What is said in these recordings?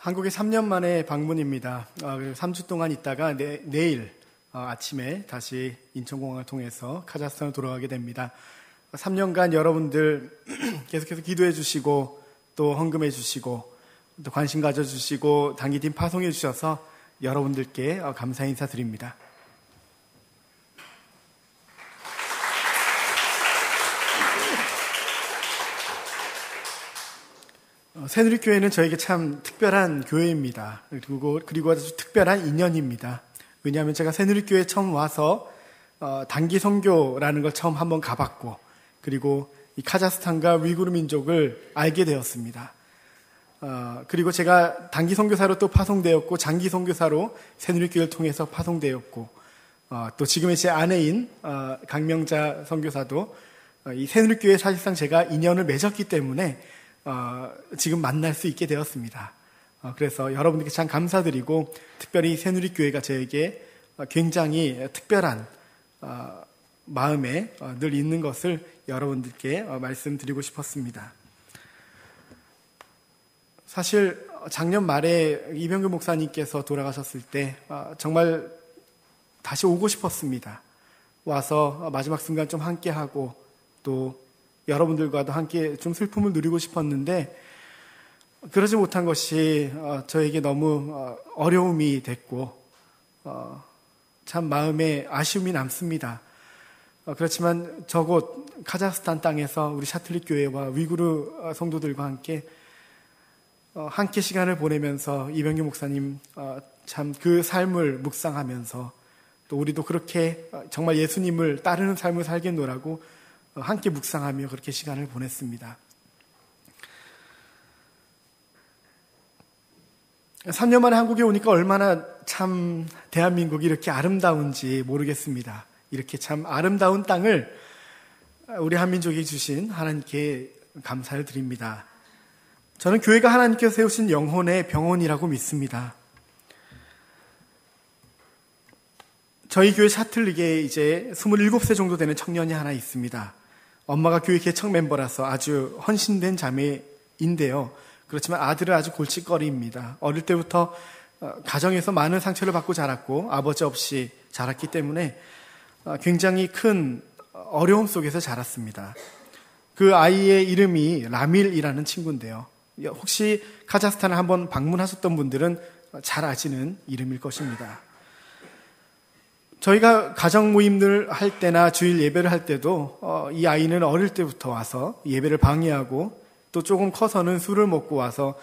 한국에 3년 만에 방문입니다. 3주 동안 있다가 내일 아침에 다시 인천공항을 통해서 카자흐스탄으로 돌아가게 됩니다. 3년간 여러분들 계속해서 기도해 주시고 또 헌금해 주시고 또 관심 가져주시고 단기팀 파송해 주셔서 여러분들께 감사 인사드립니다. 새누리교회는 저에게 참 특별한 교회입니다. 그리고 아주 특별한 인연입니다. 왜냐하면 제가 새누리교회에 처음 와서 단기 선교라는 걸 처음 한번 가봤고, 그리고 이 카자흐스탄과 위구르 민족을 알게 되었습니다. 그리고 제가 단기 선교사로 또 파송되었고, 장기 선교사로 새누리교회를 통해서 파송되었고, 또 지금의 제 아내인 강명자 선교사도 이 새누리교회에 사실상 제가 인연을 맺었기 때문에 지금 만날 수 있게 되었습니다. 그래서 여러분들께 참 감사드리고, 특별히 새누리교회가 저에게 굉장히 특별한 마음에 늘 있는 것을 여러분들께 말씀드리고 싶었습니다. 사실 작년 말에 이병규 목사님께서 돌아가셨을 때 정말 다시 오고 싶었습니다. 와서 마지막 순간 좀 함께하고 또 여러분들과도 함께 좀 슬픔을 누리고 싶었는데 그러지 못한 것이 저에게 너무 어려움이 됐고 참 마음에 아쉬움이 남습니다. 그렇지만 저곳 카자흐스탄 땅에서 우리 샤틀릿 교회와 위구르 성도들과 함께 시간을 보내면서 이병규 목사님 참 그 삶을 묵상하면서 또 우리도 그렇게 정말 예수님을 따르는 삶을 살겠노라고 함께 묵상하며 그렇게 시간을 보냈습니다. 3년 만에 한국에 오니까 얼마나 참 대한민국이 이렇게 아름다운지 모르겠습니다. 이렇게 참 아름다운 땅을 우리 한민족이 주신 하나님께 감사를 드립니다. 저는 교회가 하나님께서 세우신 영혼의 병원이라고 믿습니다. 저희 교회 샤틀릭에 이제 27세 정도 되는 청년이 하나 있습니다. 엄마가 교회 개척 멤버라서 아주 헌신된 자매인데요. 그렇지만 아들은 아주 골칫거리입니다. 어릴 때부터 가정에서 많은 상처를 받고 자랐고 아버지 없이 자랐기 때문에 굉장히 큰 어려움 속에서 자랐습니다. 그 아이의 이름이 라밀이라는 친구인데요. 혹시 카자흐스탄을 한번 방문하셨던 분들은 잘 아시는 이름일 것입니다. 저희가 가정 모임을 할 때나 주일 예배를 할 때도 이 아이는 어릴 때부터 와서 예배를 방해하고 또 조금 커서는 술을 먹고 와서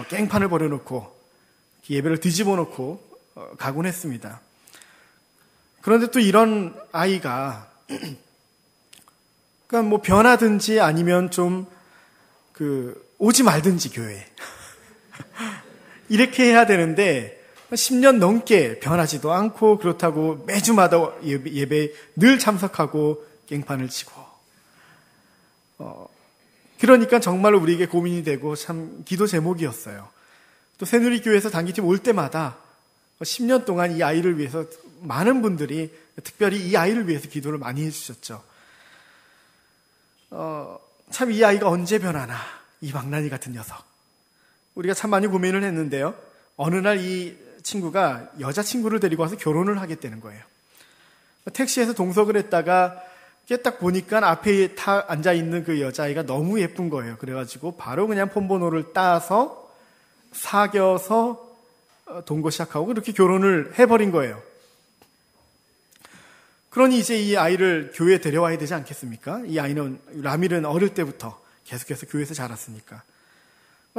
깽판을 벌여놓고 예배를 뒤집어 놓고 가곤 했습니다. 그런데 또 이런 아이가 그러니까 뭐 변하든지 아니면 좀 오지 말든지 교회에 이렇게 해야 되는데 10년 넘게 변하지도 않고 그렇다고 매주마다 예배에 늘 참석하고 깽판을 치고 그러니까 정말로 우리에게 고민이 되고 참 기도 제목이었어요. 또 새누리교회에서 단기팀 올 때마다 10년 동안 이 아이를 위해서 많은 분들이 특별히 이 아이를 위해서 기도를 많이 해주셨죠. 참 이 아이가 언제 변하나, 이 망나니 같은 녀석. 우리가 참 많이 고민을 했는데요. 어느 날 이 친구가 여자친구를 데리고 와서 결혼을 하겠다는 거예요. 택시에서 동석을 했다가 딱 보니까 앞에 앉아있는 그 여자아이가 너무 예쁜 거예요. 그래가지고 바로 그냥 폰번호를 따서 사귀어서 동거 시작하고 그렇게 결혼을 해버린 거예요. 그러니 이제 이 아이를 교회에 데려와야 되지 않겠습니까? 이 아이는, 라밀은 어릴 때부터 계속해서 교회에서 자랐으니까.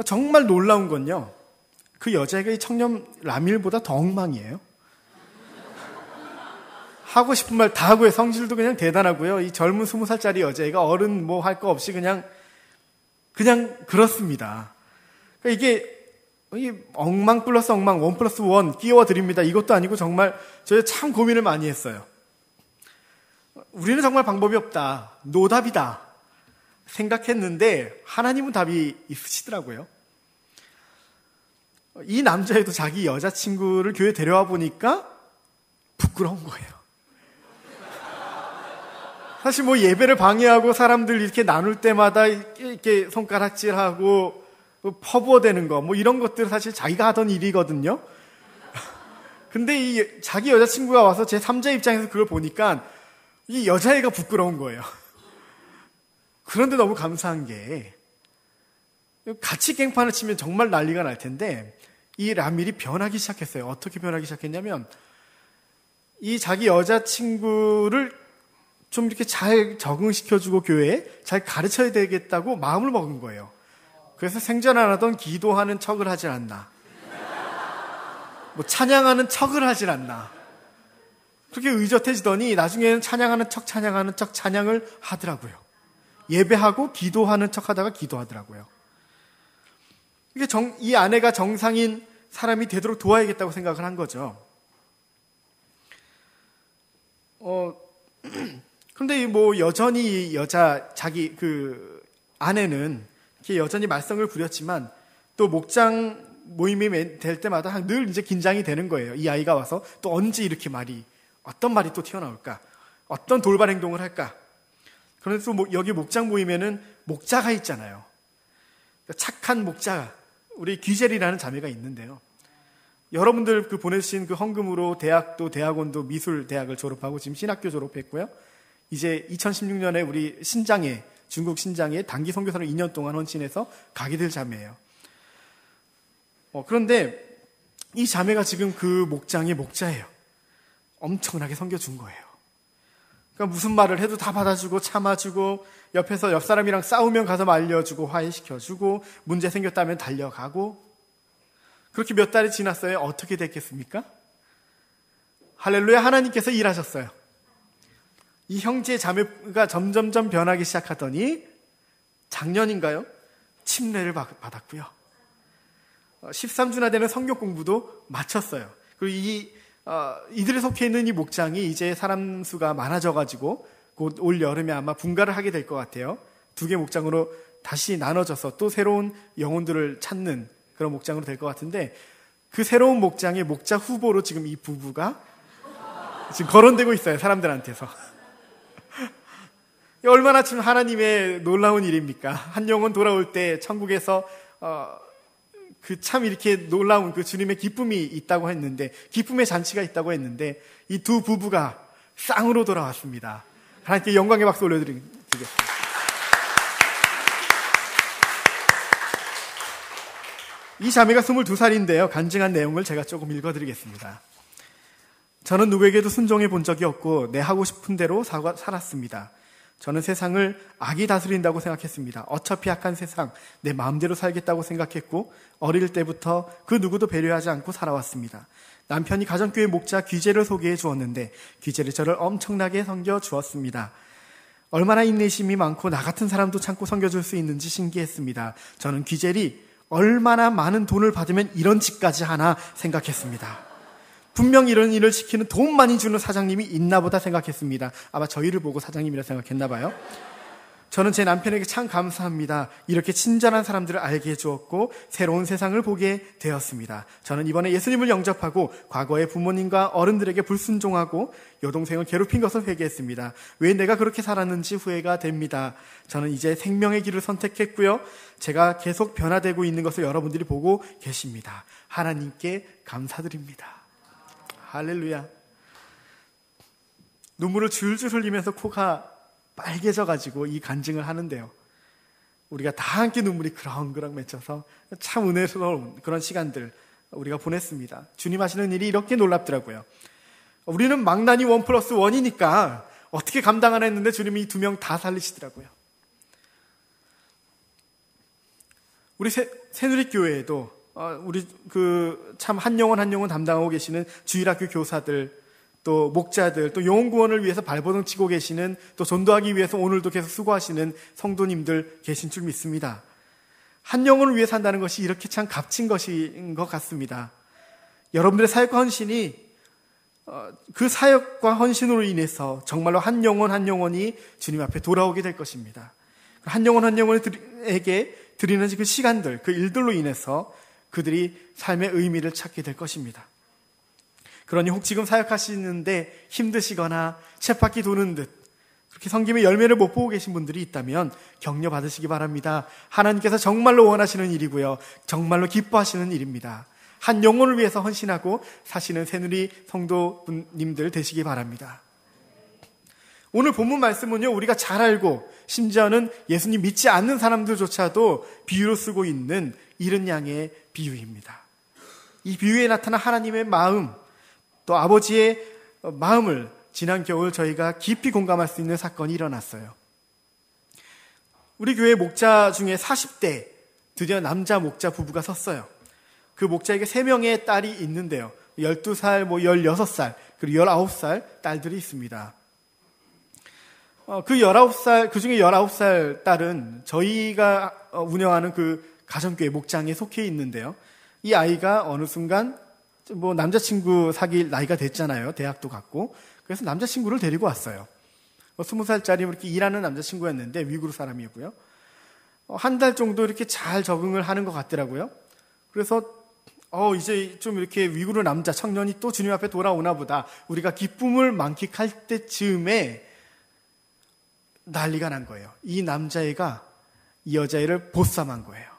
정말 놀라운 건요. 그 여자애가 이 청년 라밀보다 더 엉망이에요. 하고 싶은 말 다 하고요. 성질도 그냥 대단하고요. 이 젊은 20살짜리 여자애가 어른 뭐 할 거 없이 그냥 그렇습니다. 그러니까 이게 엉망 플러스 엉망, 1 플러스 1 끼워드립니다. 이것도 아니고 정말 저희 참 고민을 많이 했어요. 우리는 정말 방법이 없다. 노답이다. 생각했는데 하나님은 답이 있으시더라고요. 이 남자애도 자기 여자친구를 교회에 데려와 보니까 부끄러운 거예요. 사실 뭐 예배를 방해하고 사람들 이렇게 나눌 때마다 이렇게 손가락질하고 퍼부어대는 거, 뭐 이런 것들 사실 자기가 하던 일이거든요. 근데 이 자기 여자친구가 와서 제 3자 입장에서 그걸 보니까 이 여자애가 부끄러운 거예요. 그런데 너무 감사한 게 같이 깽판을 치면 정말 난리가 날 텐데 이 라밀이 변하기 시작했어요. 어떻게 변하기 시작했냐면 이 자기 여자친구를 좀 이렇게 잘 적응시켜주고 교회에 잘 가르쳐야 되겠다고 마음을 먹은 거예요. 그래서 생전 안 하던 기도하는 척을 하질 않나, 뭐 찬양하는 척을 하질 않나, 그렇게 의젓해지더니 나중에는 찬양하는 척 찬양을 하더라고요. 예배하고 기도하는 척 하다가 기도하더라고요. 이게 이 아내가 정상인 사람이 되도록 도와야겠다고 생각을 한 거죠. 근데 뭐 여전히 자기 아내는 이렇게 여전히 말썽을 부렸지만 또 목장 모임이 될 때마다 늘 이제 긴장이 되는 거예요. 이 아이가 와서 또 언제 이렇게 어떤 말이 또 튀어나올까? 어떤 돌발 행동을 할까? 그런데 또 여기 목장 모임에는 목자가 있잖아요. 착한 목자, 우리 귀젤이라는 자매가 있는데요. 여러분들 보내주신 헌금으로 대학도 대학원도 미술대학을 졸업하고 지금 신학교 졸업했고요. 이제 2016년에 우리 중국 신장에 단기 선교사를 2년 동안 헌신해서 가게 될 자매예요. 그런데 이 자매가 지금 그 목장의 목자예요. 엄청나게 섬겨준 거예요. 그러니까 무슨 말을 해도 다 받아주고 참아주고 옆에서 옆 사람이랑 싸우면 가서 말려주고 화해시켜주고 문제 생겼다면 달려가고 그렇게 몇 달이 지났어요. 어떻게 됐겠습니까? 할렐루야, 하나님께서 일하셨어요. 이 형제 자매가 점점점 변하기 시작하더니 작년인가요? 침례를 받았고요. 13주나 되는 성경 공부도 마쳤어요. 그리고 이들에 속해 있는 이 목장이 이제 사람 수가 많아져가지고 곧 올 여름에 아마 분가를 하게 될 것 같아요. 2개 목장으로 다시 나눠져서 또 새로운 영혼들을 찾는 그런 목장으로 될 것 같은데 그 새로운 목장의 목자 후보로 지금 이 부부가 지금 거론되고 있어요. 사람들한테서. 얼마나 참 하나님의 놀라운 일입니까? 한 영혼 돌아올 때 천국에서 참 이렇게 놀라운 주님의 기쁨이 있다고 했는데, 기쁨의 잔치가 있다고 했는데, 이 두 부부가 쌍으로 돌아왔습니다. 하나님께 영광의 박수 올려드리겠습니다. 이 자매가 22살인데요. 간증한 내용을 제가 조금 읽어드리겠습니다. 저는 누구에게도 순종해 본 적이 없고 내 하고 싶은 대로 살았습니다. 저는 세상을 악이 다스린다고 생각했습니다. 어차피 악한 세상, 내 마음대로 살겠다고 생각했고 어릴 때부터 그 누구도 배려하지 않고 살아왔습니다. 남편이 가정교회 목자 귀재를 소개해 주었는데 귀재를 저를 엄청나게 섬겨 주었습니다. 얼마나 인내심이 많고 나 같은 사람도 참고 섬겨줄 수 있는지 신기했습니다. 저는 귀젤이 얼마나 많은 돈을 받으면 이런 짓까지 하나 생각했습니다. 분명 이런 일을 시키는 돈 많이 주는 사장님이 있나 보다 생각했습니다. 아마 저희를 보고 사장님이라 생각했나 봐요. 저는 제 남편에게 참 감사합니다. 이렇게 친절한 사람들을 알게 해주었고 새로운 세상을 보게 되었습니다. 저는 이번에 예수님을 영접하고 과거에 부모님과 어른들에게 불순종하고 여동생을 괴롭힌 것을 회개했습니다. 왜 내가 그렇게 살았는지 후회가 됩니다. 저는 이제 생명의 길을 선택했고요. 제가 계속 변화되고 있는 것을 여러분들이 보고 계십니다. 하나님께 감사드립니다. 할렐루야. 눈물을 줄줄 흘리면서 코가 빨개져가지고 이 간증을 하는데요. 우리가 다 함께 눈물이 그렁그렁 맺혀서 참 은혜스러운 그런 시간들 우리가 보냈습니다. 주님 하시는 일이 이렇게 놀랍더라고요. 우리는 망나니 1+1이니까 어떻게 감당하나 했는데 주님이 이 2명 다 살리시더라고요. 우리 새누리교회에도 우리 참 한 영혼 한 영혼 담당하고 계시는 주일학교 교사들, 또 목자들, 또 영혼 구원을 위해서 발버둥 치고 계시는, 또 전도하기 위해서 오늘도 계속 수고하시는 성도님들 계신 줄 믿습니다. 한 영혼을 위해 산다는 것이 이렇게 참 값진 것인 것 같습니다. 여러분들의 사역과 헌신이 그 사역과 헌신으로 인해서 정말로 한 영혼 한 영혼이 주님 앞에 돌아오게 될 것입니다. 한 영혼 한 영혼에게 드리는 그 시간들, 그 일들로 인해서 그들이 삶의 의미를 찾게 될 것입니다. 그러니 혹 지금 사역하시는데 힘드시거나 쳇바퀴 도는 듯, 그렇게 섬김의 열매를 못 보고 계신 분들이 있다면 격려 받으시기 바랍니다. 하나님께서 정말로 원하시는 일이고요. 정말로 기뻐하시는 일입니다. 한 영혼을 위해서 헌신하고 사시는 새누리 성도님들 되시기 바랍니다. 오늘 본문 말씀은요, 우리가 잘 알고 심지어는 예수님 믿지 않는 사람들조차도 비유로 쓰고 있는 이른 양의 비유입니다. 이 비유에 나타난 하나님의 마음, 또 아버지의 마음을 지난 겨울 저희가 깊이 공감할 수 있는 사건이 일어났어요. 우리 교회 목자 중에 40대 드디어 남자 목자 부부가 섰어요. 그 목자에게 3명의 딸이 있는데요. 12살, 16살, 그리고 19살 딸들이 있습니다. 그 중에 19살 딸은 저희가 운영하는 그 가정교회 목장에 속해 있는데요. 이 아이가 어느 순간 남자친구 사귈 나이가 됐잖아요. 대학도 갔고. 그래서 남자친구를 데리고 왔어요. 20살짜리 이렇게 일하는 남자친구였는데 미국 사람이고요. 한 달 정도 이렇게 잘 적응을 하는 것 같더라고요. 그래서 이제 좀 이렇게 위구르 남자 청년이 또 주님 앞에 돌아오나 보다. 우리가 기쁨을 만끽할 때쯤에 난리가 난 거예요. 이 남자애가 이 여자애를 보쌈한 거예요.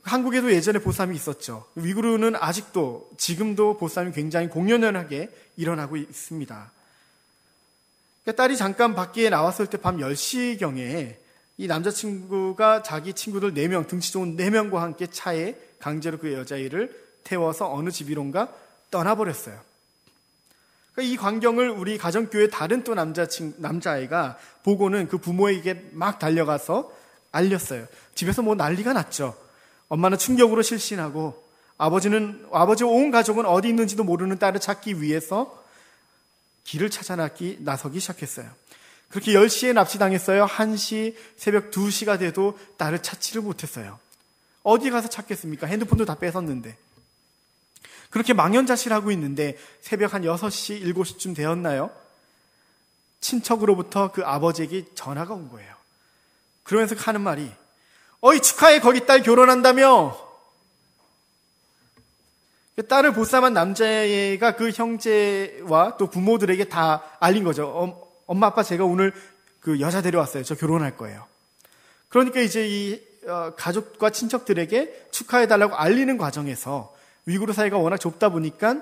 한국에도 예전에 보쌈이 있었죠. 위구르는 아직도 지금도 보쌈이 굉장히 공연하게 일어나고 있습니다. 그러니까 딸이 잠깐 밖에 나왔을 때 밤 10시경에 이 남자친구가 자기 친구들 4명, 등치 좋은 4명과 함께 차에 강제로 그 여자애를 태워서 어느 집이론가 떠나버렸어요. 그러니까 이 광경을 우리 가정교회 다른 또 남자아이가 보고는 그 부모에게 막 달려가서 알렸어요. 집에서 난리가 났죠. 엄마는 충격으로 실신하고 아버지 온 가족은 어디 있는지도 모르는 딸을 찾기 위해서 길을 찾아 나서기 시작했어요. 그렇게 10시에 납치당했어요. 1시, 새벽 2시가 돼도 딸을 찾지를 못했어요. 어디 가서 찾겠습니까? 핸드폰도 다 뺏었는데. 그렇게 망연자실하고 있는데 새벽 한 6시, 7시쯤 되었나요? 친척으로부터 그 아버지에게 전화가 온 거예요. 그러면서 하는 말이 어이 축하해 거기 딸 결혼한다며. 딸을 보쌈한 남자애가 그 형제와 또 부모들에게 다 알린 거죠. 엄마 아빠 제가 오늘 그 여자 데려왔어요. 저 결혼할 거예요. 그러니까 이제 이 가족과 친척들에게 축하해달라고 알리는 과정에서 위구르 사회가 워낙 좁다 보니까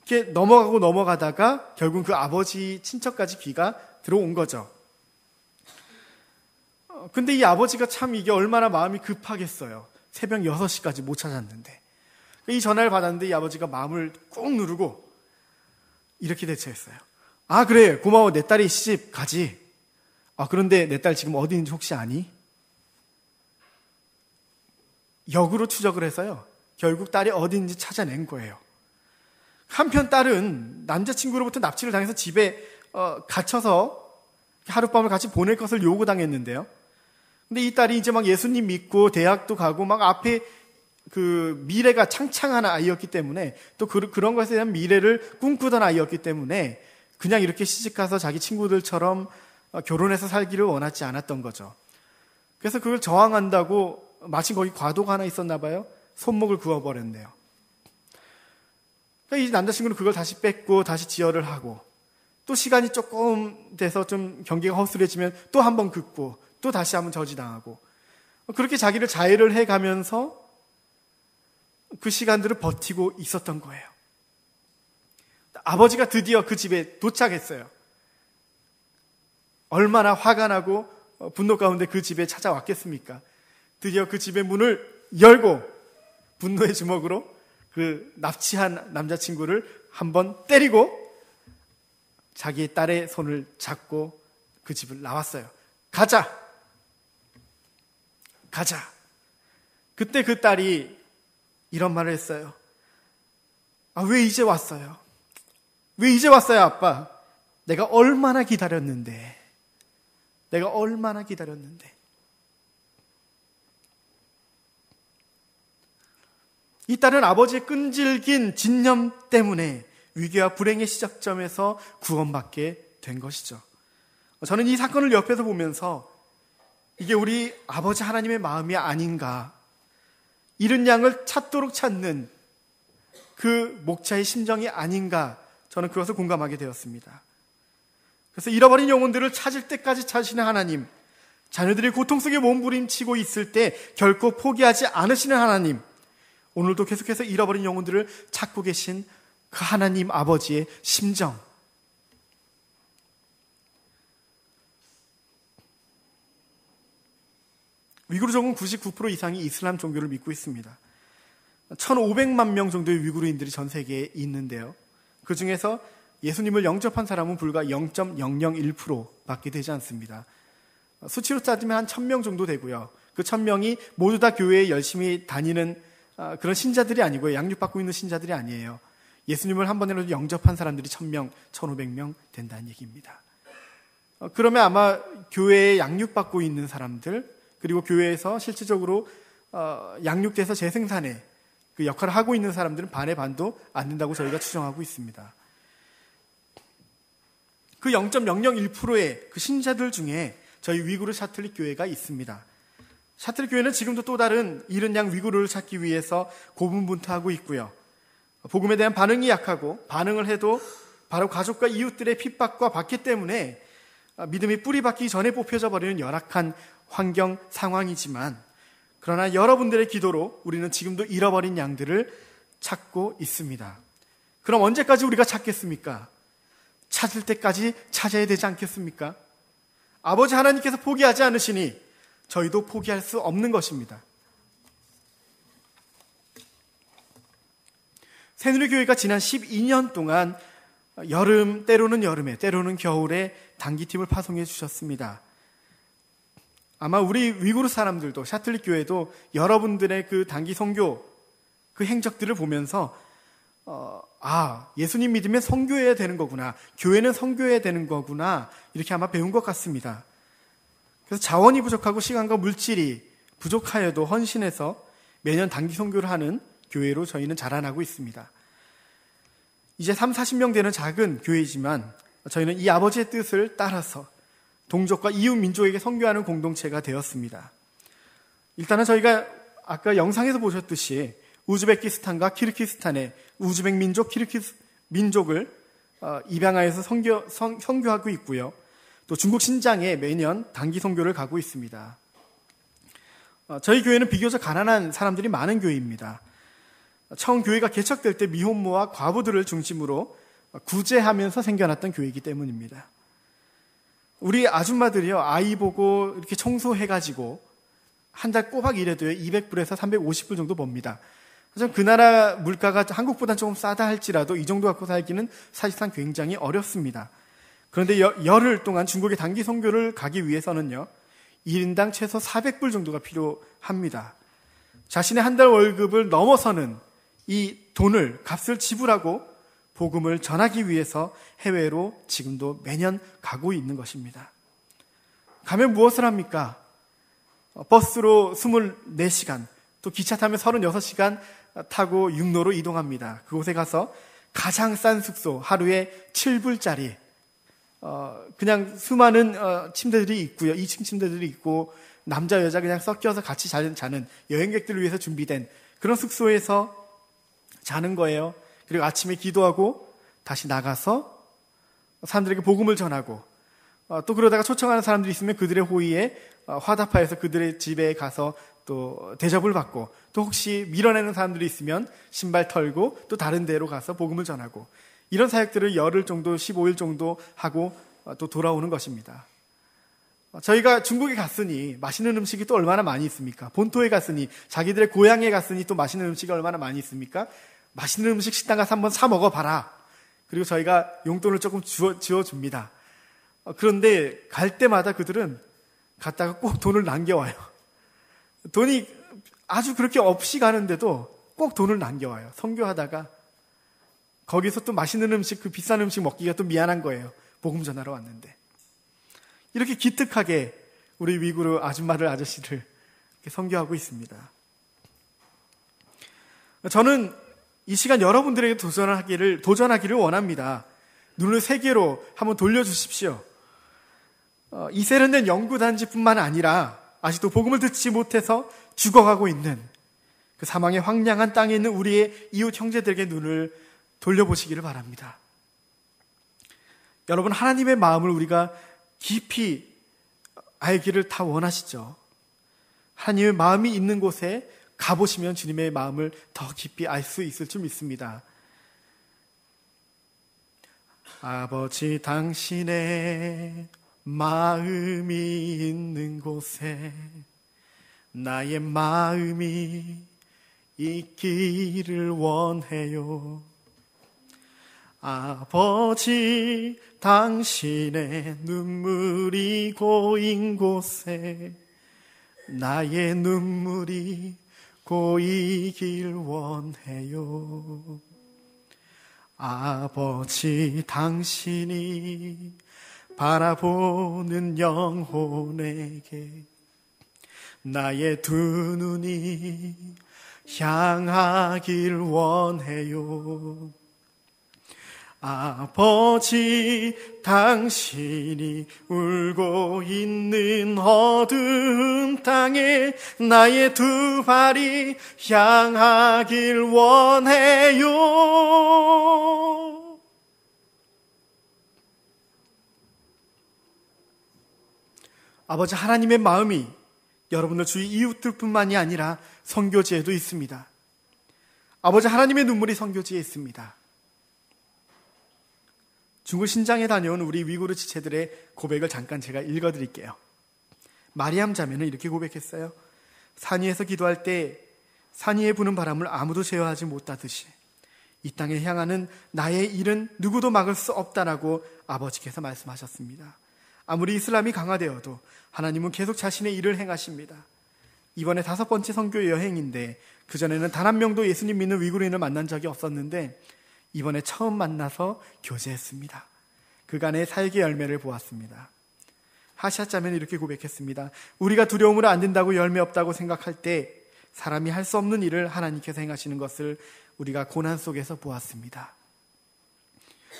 이렇게 넘어가다가 결국 그 아버지 친척까지 귀가 들어온 거죠. 근데 이 아버지가 참 이게 얼마나 마음이 급하겠어요. 새벽 6시까지 못 찾았는데. 이 전화를 받았는데 이 아버지가 마음을 꾹 누르고 이렇게 대처했어요. 아 그래 고마워 내 딸이 시집 가지. 그런데 내 딸 지금 어디 있는지 혹시 아니? 역으로 추적을 해서요. 결국 딸이 어디 있는지 찾아낸 거예요. 한편 딸은 남자친구로부터 납치를 당해서 집에 갇혀서 하룻밤을 같이 보낼 것을 요구당했는데요. 근데 이 딸이 이제 막 예수님 믿고 대학도 가고 막 앞에 그 미래가 창창한 아이였기 때문에 또 그런 것에 대한 미래를 꿈꾸던 아이였기 때문에 그냥 이렇게 시집가서 자기 친구들처럼 결혼해서 살기를 원하지 않았던 거죠. 그래서 그걸 저항한다고 마침 거기 과도가 하나 있었나 봐요. 손목을 그어버렸네요. 그러니까 이 남자친구는 그걸 다시 뺏고 다시 지혈을 하고 또 시간이 조금 돼서 좀 경계가 허술해지면 또 한 번 긋고 또 다시 한번 저지당하고 그렇게 자기를 자해를 해가면서 그 시간들을 버티고 있었던 거예요. 아버지가 드디어 그 집에 도착했어요. 얼마나 화가 나고 분노 가운데 그 집에 찾아왔겠습니까? 드디어 그 집의 문을 열고 분노의 주먹으로 그 납치한 남자친구를 한번 때리고 자기의 딸의 손을 잡고 그 집을 나왔어요. 가자! 그때 그 딸이 이런 말을 했어요. 왜 이제 왔어요? 왜 이제 왔어요, 아빠? 내가 얼마나 기다렸는데. 이 딸은 아버지의 끈질긴 진념 때문에 위기와 불행의 시작점에서 구원받게 된 것이죠. 저는 이 사건을 옆에서 보면서 이게 우리 아버지 하나님의 마음이 아닌가, 잃은 양을 찾도록 찾는 그 목자의 심정이 아닌가 저는 그것을 공감하게 되었습니다. 그래서 잃어버린 영혼들을 찾을 때까지 찾으시는 하나님, 자녀들이 고통 속에 몸부림치고 있을 때 결코 포기하지 않으시는 하나님, 오늘도 계속해서 잃어버린 영혼들을 찾고 계신 그 하나님 아버지의 심정, 위구르 종은 99% 이상이 이슬람 종교를 믿고 있습니다. 1,500만 명 정도의 위구르인들이 전 세계에 있는데요. 그 중에서 예수님을 영접한 사람은 불과 0.001%밖에 되지 않습니다. 수치로 따지면 한 1,000명 정도 되고요. 그 1,000명이 모두 다 교회에 열심히 다니는 그런 신자들이 아니고요. 양육받고 있는 신자들이 아니에요. 예수님을 한 번이라도 영접한 사람들이 1,000명, 1,500명 된다는 얘기입니다. 그러면 아마 교회에 양육받고 있는 사람들, 그리고 교회에서 실질적으로 양육돼서 재생산의 그 역할을 하고 있는 사람들은 반의 반도 안 된다고 저희가 추정하고 있습니다. 그 0.001%의 그 신자들 중에 저희 위구르 샤틀릭 교회가 있습니다. 샤틀릭 교회는 지금도 또 다른 잃은 양 위구르를 찾기 위해서 고분분투하고 있고요. 복음에 대한 반응이 약하고 반응을 해도 바로 가족과 이웃들의 핍박과 박해 때문에 믿음이 뿌리 박기 전에 뽑혀져 버리는 열악한 환경 상황이지만, 그러나 여러분들의 기도로 우리는 지금도 잃어버린 양들을 찾고 있습니다. 그럼 언제까지 우리가 찾겠습니까? 찾을 때까지 찾아야 되지 않겠습니까? 아버지 하나님께서 포기하지 않으시니 저희도 포기할 수 없는 것입니다. 새누리교회가 지난 12년 동안 여름, 때로는 여름에, 때로는 겨울에 단기팀을 파송해 주셨습니다. 아마 우리 위구르 사람들도, 샤틀릭 교회도 여러분들의 그 단기 선교, 그 행적들을 보면서 예수님 믿으면 선교해야 되는 거구나, 교회는 선교해야 되는 거구나, 이렇게 아마 배운 것 같습니다. 그래서 자원이 부족하고 시간과 물질이 부족하여도 헌신해서 매년 단기 선교를 하는 교회로 저희는 자라나고 있습니다. 이제 30-40명 되는 작은 교회이지만 저희는 이 아버지의 뜻을 따라서 동족과 이웃 민족에게 선교하는 공동체가 되었습니다. 일단은 저희가 아까 영상에서 보셨듯이 우즈베키스탄과 키르기스탄의 우즈벡 민족, 키르기스 민족을 입양하여서 선교하고 있고요. 또 중국 신장에 매년 단기 선교를 가고 있습니다. 저희 교회는 비교적 가난한 사람들이 많은 교회입니다. 처음 교회가 개척될 때 미혼모와 과부들을 중심으로 구제하면서 생겨났던 교회이기 때문입니다. 우리 아줌마들이요, 아이 보고 이렇게 청소해가지고 한 달 꼬박 일해도요 200불에서 350불 정도 법니다. 하지만 그 나라 물가가 한국보다 조금 싸다 할지라도 이 정도 갖고 살기는 사실상 굉장히 어렵습니다. 그런데 열흘 동안 중국의 단기 선교를 가기 위해서는요 1인당 최소 400불 정도가 필요합니다. 자신의 한 달 월급을 넘어서는 이 돈을, 값을 지불하고 복음을 전하기 위해서 해외로 지금도 매년 가고 있는 것입니다. 가면 무엇을 합니까? 버스로 24시간, 또 기차 타면 36시간 타고 육로로 이동합니다. 그곳에 가서 가장 싼 숙소, 하루에 7불짜리, 그냥 수많은 침대들이 있고요. 2층 침대들이 있고 남자 여자 그냥 섞여서 같이 자는 여행객들을 위해서 준비된 그런 숙소에서 자는 거예요. 그리고 아침에 기도하고 다시 나가서 사람들에게 복음을 전하고 또 그러다가 초청하는 사람들이 있으면 그들의 호의에 화답하여서 그들의 집에 가서 또 대접을 받고, 또 혹시 밀어내는 사람들이 있으면 신발 털고 또 다른 데로 가서 복음을 전하고, 이런 사역들을 열흘 정도, 15일 정도 하고 또 돌아오는 것입니다. 저희가 중국에 갔으니 맛있는 음식이 또 얼마나 많이 있습니까? 본토에 갔으니, 자기들의 고향에 갔으니 또 맛있는 음식이 얼마나 많이 있습니까? 맛있는 음식 식당 가서 한번 사 먹어봐라. 그리고 저희가 용돈을 조금 지어줍니다. 그런데 갈 때마다 그들은 갔다가 꼭 돈을 남겨와요. 돈이 아주 그렇게 없이 가는데도 꼭 돈을 남겨와요. 선교하다가 거기서 또 맛있는 음식, 그 비싼 음식 먹기가 또 미안한 거예요. 복음 전하러 왔는데. 이렇게 기특하게 우리 위구르 아줌마를, 이렇게 선교하고 있습니다. 저는 이 시간 여러분들에게 도전하기를 원합니다. 눈을 세계로 한번 돌려주십시오. 이 세련된 연구단지뿐만 아니라 아직도 복음을 듣지 못해서 죽어가고 있는 그 사망의 황량한 땅에 있는 우리의 이웃 형제들에게 눈을 돌려보시기를 바랍니다. 여러분, 하나님의 마음을 우리가 깊이 알기를 다 원하시죠? 하나님의 마음이 있는 곳에 가보시면 주님의 마음을 더 깊이 알 수 있을 줄 믿습니다. 아버지, 당신의 마음이 있는 곳에 나의 마음이 있기를 원해요. 아버지, 당신의 눈물이 고인 곳에 나의 눈물이 고이길 원해요. 아버지, 당신이 바라보는 영혼에게 나의 두 눈이 향하길 원해요. 아버지, 당신이 울고 있는 어두운 땅에 나의 두 발이 향하길 원해요. 아버지, 하나님의 마음이 여러분들 주위 이웃들뿐만이 아니라 선교지에도 있습니다. 아버지, 하나님의 눈물이 선교지에 있습니다. 중국 신장에 다녀온 우리 위구르 지체들의 고백을 잠깐 제가 읽어드릴게요. 마리암 자매는 이렇게 고백했어요. 산 위에서 기도할 때 산 위에 부는 바람을 아무도 제어하지 못하듯이 이 땅에 향하는 나의 일은 누구도 막을 수 없다라고 아버지께서 말씀하셨습니다. 아무리 이슬람이 강화되어도 하나님은 계속 자신의 일을 행하십니다. 이번에 5번째 선교 여행인데 그전에는 단 한 명도 예수님 믿는 위구르인을 만난 적이 없었는데 이번에 처음 만나서 교제했습니다. 그간의 사역의 열매를 보았습니다. 하시아 자매는 이렇게 고백했습니다. 우리가 두려움으로 안 된다고 열매 없다고 생각할 때 사람이 할 수 없는 일을 하나님께서 행하시는 것을 우리가 고난 속에서 보았습니다.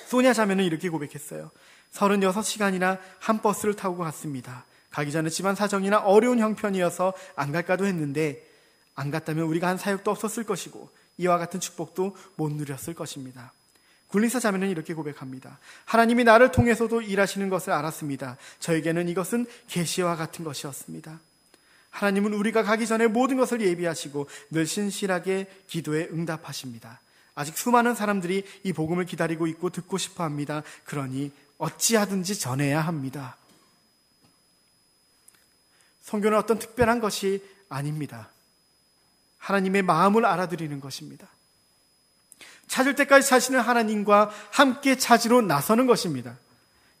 소냐 자매는 이렇게 고백했어요. 36시간이나 한 버스를 타고 갔습니다. 가기 전에 집안 사정이나 어려운 형편이어서 안 갈까도 했는데 안 갔다면 우리가 한 사역도 없었을 것이고 이와 같은 축복도 못 누렸을 것입니다. 굴리사 자매는 이렇게 고백합니다. 하나님이 나를 통해서도 일하시는 것을 알았습니다. 저에게는 이것은 계시와 같은 것이었습니다. 하나님은 우리가 가기 전에 모든 것을 예비하시고 늘 신실하게 기도에 응답하십니다. 아직 수많은 사람들이 이 복음을 기다리고 있고 듣고 싶어 합니다. 그러니 어찌하든지 전해야 합니다. 선교는 어떤 특별한 것이 아닙니다. 하나님의 마음을 알아들이는 것입니다. 찾을 때까지 자신을 하나님과 함께 찾으러 나서는 것입니다.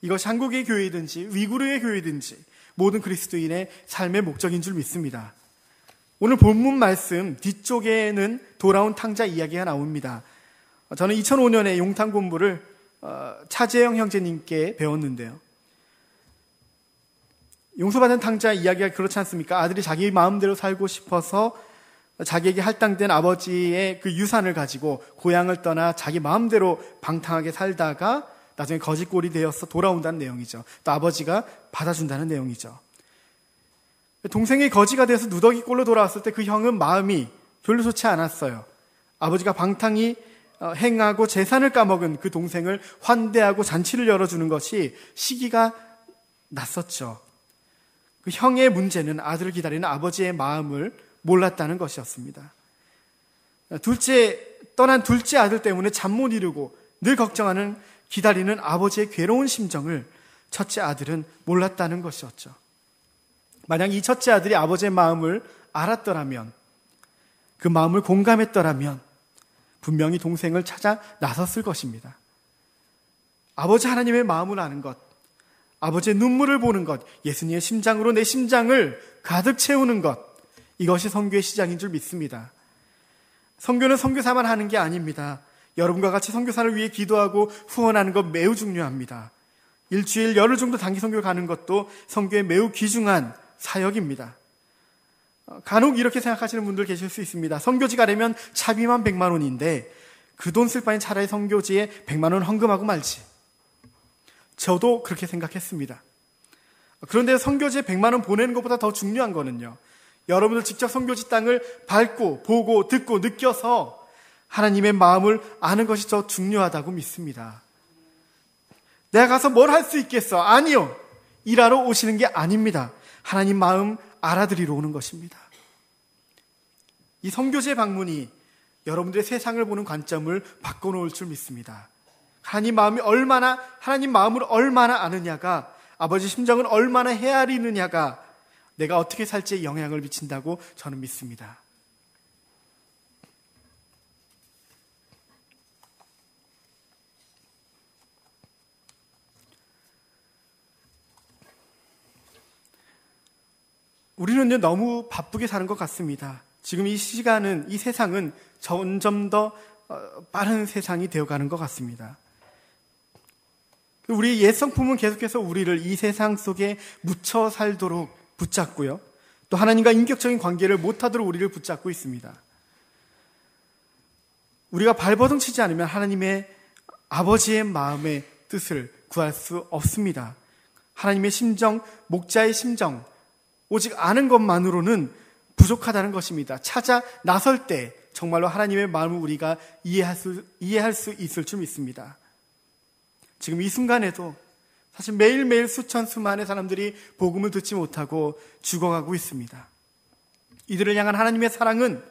이것이 한국의 교회이든지 위구르의 교회이든지 모든 그리스도인의 삶의 목적인 줄 믿습니다. 오늘 본문 말씀 뒤쪽에는 돌아온 탕자 이야기가 나옵니다. 저는 2005년에 용탄 공부를 차재영 형제님께 배웠는데요. 용서받은 탕자 이야기가 그렇지 않습니까? 아들이 자기 마음대로 살고 싶어서 자기에게 할당된 아버지의 그 유산을 가지고 고향을 떠나 자기 마음대로 방탕하게 살다가 나중에 거지꼴이 되어서 돌아온다는 내용이죠. 또 아버지가 받아준다는 내용이죠. 동생이 거지가 돼서 누더기꼴로 돌아왔을 때 그 형은 마음이 별로 좋지 않았어요. 아버지가 방탕히 행하고 재산을 까먹은 그 동생을 환대하고 잔치를 열어주는 것이 시기가 났었죠. 그 형의 문제는 아들을 기다리는 아버지의 마음을 몰랐다는 것이었습니다. 떠난 둘째 아들 때문에 잠 못 이루고 늘 걱정하는 기다리는 아버지의 괴로운 심정을 첫째 아들은 몰랐다는 것이었죠. 만약 이 첫째 아들이 아버지의 마음을 알았더라면, 그 마음을 공감했더라면 분명히 동생을 찾아 나섰을 것입니다. 아버지 하나님의 마음을 아는 것, 아버지의 눈물을 보는 것, 예수님의 심장으로 내 심장을 가득 채우는 것, 이것이 선교의 시작인 줄 믿습니다. 선교는 선교사만 하는 게 아닙니다. 여러분과 같이 선교사를 위해 기도하고 후원하는 것 매우 중요합니다. 일주일 열흘 정도 단기 선교 가는 것도 선교의 매우 귀중한 사역입니다. 간혹 이렇게 생각하시는 분들 계실 수 있습니다. 선교지 가려면 차비만 100만 원인데 그 돈 쓸 바엔 차라리 선교지에 100만 원 헌금하고 말지. 저도 그렇게 생각했습니다. 그런데 선교지에 100만 원 보내는 것보다 더 중요한 거는요, 여러분들 직접 선교지 땅을 밟고 보고 듣고 느껴서 하나님의 마음을 아는 것이 더 중요하다고 믿습니다. 내가 가서 뭘 할 수 있겠어? 아니요. 일하러 오시는 게 아닙니다. 하나님 마음 알아들이러 오는 것입니다. 이 선교지의 방문이 여러분들의 세상을 보는 관점을 바꿔놓을 줄 믿습니다. 하나님 마음을 얼마나 아느냐가, 아버지 심정을 얼마나 헤아리느냐가 내가 어떻게 살지에 영향을 미친다고 저는 믿습니다. 우리는 너무 바쁘게 사는 것 같습니다. 지금 이 시간은, 이 세상은 점점 더 빠른 세상이 되어가는 것 같습니다. 우리의 옛 성품은 계속해서 우리를 이 세상 속에 묻혀 살도록 붙잡고요. 또 하나님과 인격적인 관계를 못하도록 우리를 붙잡고 있습니다. 우리가 발버둥 치지 않으면 하나님의 아버지의 마음의 뜻을 구할 수 없습니다. 하나님의 심정, 목자의 심정, 오직 아는 것만으로는 부족하다는 것입니다. 찾아 나설 때 정말로 하나님의 마음을 우리가 이해할 수 있을 줄 믿습니다. 지금 이 순간에도 사실 매일매일 수많은 사람들이 복음을 듣지 못하고 죽어가고 있습니다. 이들을 향한 하나님의 사랑은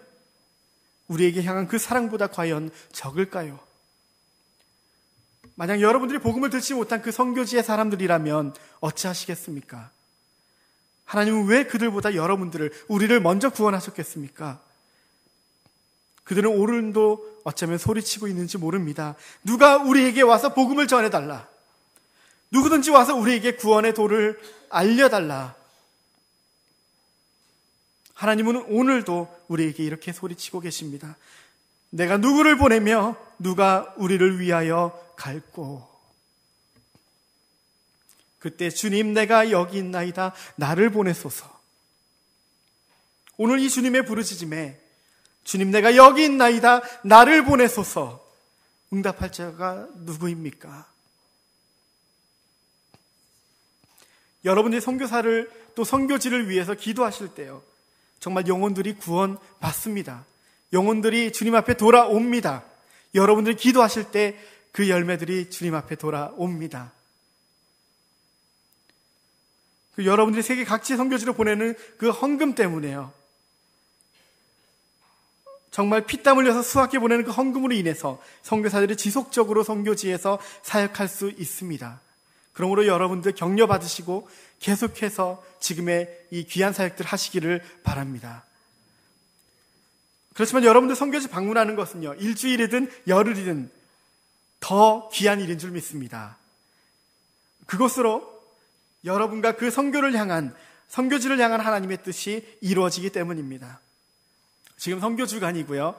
우리에게 향한 그 사랑보다 과연 적을까요? 만약 여러분들이 복음을 듣지 못한 그 선교지의 사람들이라면 어찌하시겠습니까? 하나님은 왜 그들보다 우리를 먼저 구원하셨겠습니까? 그들은 오늘도 어쩌면 소리치고 있는지 모릅니다. 누가 우리에게 와서 복음을 전해달라. 누구든지 와서 우리에게 구원의 도를 알려달라. 하나님은 오늘도 우리에게 이렇게 소리치고 계십니다. 내가 누구를 보내며 누가 우리를 위하여 갈꼬. 그때 주님 내가 여기 있나이다. 나를 보내소서. 오늘 이 주님의 부르짖음에 주님 내가 여기 있나이다. 나를 보내소서. 응답할 자가 누구입니까? 여러분들이 선교사를 또 선교지를 위해서 기도하실 때요, 정말 영혼들이 구원받습니다. 영혼들이 주님 앞에 돌아옵니다. 여러분들이 기도하실 때 그 열매들이 주님 앞에 돌아옵니다. 여러분들이 세계 각지 선교지로 보내는 그 헌금 때문에요, 정말 피땀 흘려서 수확해 보내는 그 헌금으로 인해서 선교사들이 지속적으로 선교지에서 사역할 수 있습니다. 그러므로 여러분들 격려 받으시고 계속해서 지금의 이 귀한 사역들 하시기를 바랍니다. 그렇지만 여러분들 선교지 방문하는 것은요, 일주일이든 열흘이든 더 귀한 일인 줄 믿습니다. 그것으로 여러분과 그 선교지를 향한 하나님의 뜻이 이루어지기 때문입니다. 지금 선교 주간이고요.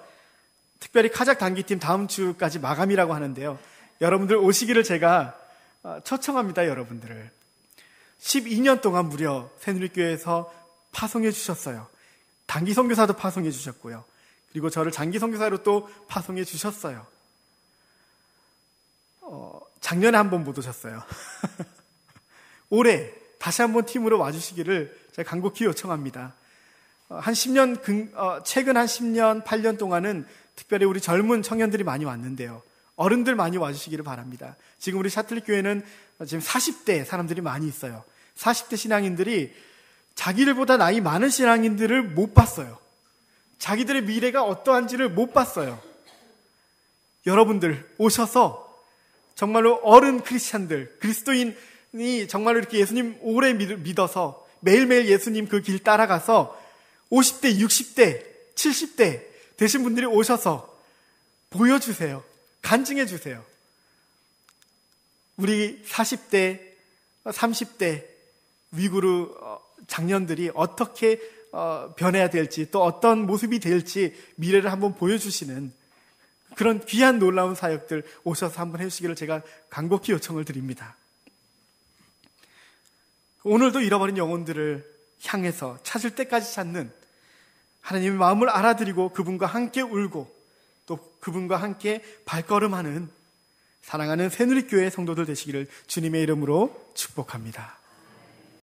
특별히 카작 단기팀 다음 주까지 마감이라고 하는데요. 여러분들 오시기를 제가 초청합니다. 여러분들을 12년 동안 무려 새누리교회에서 파송해 주셨어요. 단기 선교사도 파송해 주셨고요. 그리고 저를 장기 선교사로 또 파송해 주셨어요. 작년에 한 번 못 오셨어요. 올해 다시 한번 팀으로 와주시기를 제가 간곡히 요청합니다. 최근 한 10년, 8년 동안은 특별히 우리 젊은 청년들이 많이 왔는데요. 어른들 많이 와주시기를 바랍니다. 지금 우리 샤틀릭 교회는 지금 40대 사람들이 많이 있어요. 40대 신앙인들이 자기들보다 나이 많은 신앙인들을 못 봤어요. 자기들의 미래가 어떠한지를 못 봤어요. 여러분들 오셔서 정말로 어른 크리스찬들, 그리스도인이 정말로 이렇게 예수님 오래 믿어서 매일매일 예수님 그 길 따라가서 50대, 60대, 70대 되신 분들이 오셔서 보여주세요. 간증해 주세요. 우리 40대, 30대 위구르 장년들이 어떻게 변해야 될지, 또 어떤 모습이 될지 미래를 한번 보여주시는 그런 귀한 놀라운 사역들 오셔서 한번 해주시기를 제가 간곡히 요청을 드립니다. 오늘도 잃어버린 영혼들을 향해서 찾을 때까지 찾는 하나님의 마음을 알아드리고 그분과 함께 울고 또 그분과 함께 발걸음하는 사랑하는 새누리교회 성도들 되시기를 주님의 이름으로 축복합니다.